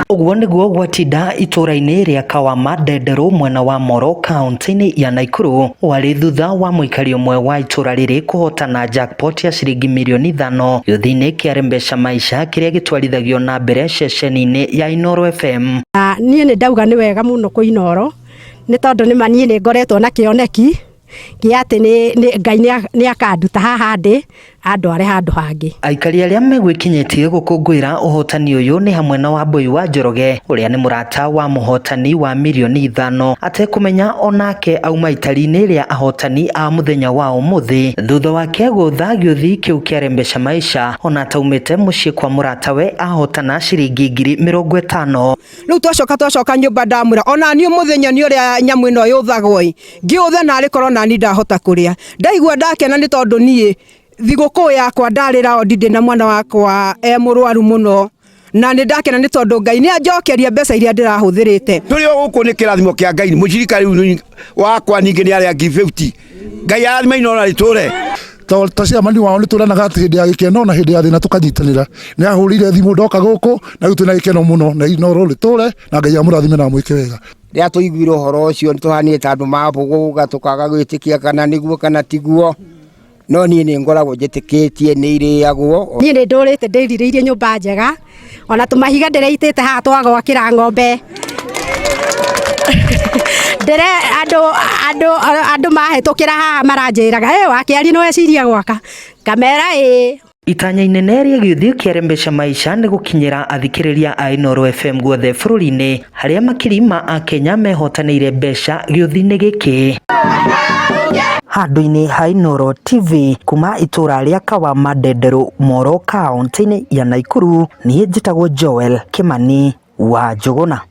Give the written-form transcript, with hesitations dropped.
Uguo niguo gwatinda itura-ini ria Kawamadederu mwena wa Moro kaunti-ini ya Naikuru wari thutha wa muikari umwe wa itura riri kuhotana jackpot ya ciringi milioni 5 yuthi-ini kia mbeca maisha kiria gitwarithagio na mbere ceceni-ini ya Inooro FM. Nie ni ndauga ni wega muno ku Inooro ni tondu ni manie ni ngoretwo na kioneki kia ati ni Ngai ni akanduta haha ndi andware handu hangi. Aikari aria megwikinyitie gukungwira uhotani uyu ni hamwe na Wambui wa Njoroge uria ni murata wa muhotani wa milioni 5 atekumenya onake auma itari-ini ria ahotani a muthenya wa umuthi thutha wake gutha giuthi kiu kia mbeca maisha ona taumite mucii kwa muratawe ahotana ciringi 50,000. Riu twacoka nyumba ndamwira ona ni muthenya ni uria nyamu ino yuthagwo ngiuthe na ari korona ni ndahota kuria ndaigua ndakena ni tondu nie thiguku yakwa ndarira ndinde na mwana wakwa murwaru muno na ni ndakena ni tondu Ngai ni anjokeria mbeca iria ndirahuthirite. Turi guku ni kirathimo kia Ngai mucirikari wakwa ninge ni aria ngi 50 Ngai arathima ino na riture tacia mani wao ni turanaga ati hindi ya gikeno na hindi ya thina tukanyitanira ni ahurire thimu ndoka guku na riu na gikeno muno na Inooro riture na Ngai amurathime na mwike wega. Ria tuiguire horo ucio nituhanite andu mabuguga tukaga gwitikia kana niguo kana tiguo no nie ni ngoragwo njitikitie ni iriagwo. Nie ni ndurite ndiririirie nyumba njega ona tumahiga ndireitite haha twagwakira ng'ombe ndire andu mahetukira haha maranjiraga wakiari no eciria gwaka kamera Itanya inene ria giuthi kia mbeca maisha ni gukinyira athikiriria a Inooro FM guothe bururi-ini haria makiri ma a Kenya mehotanire mbeca giuthi-ini giki. Handu-ini ha Inooro TV kuma itura ria Kawamadederu Moro kaunti-ini ya Naikuru, nie njitagwo Joel Kimani wa Njuguna.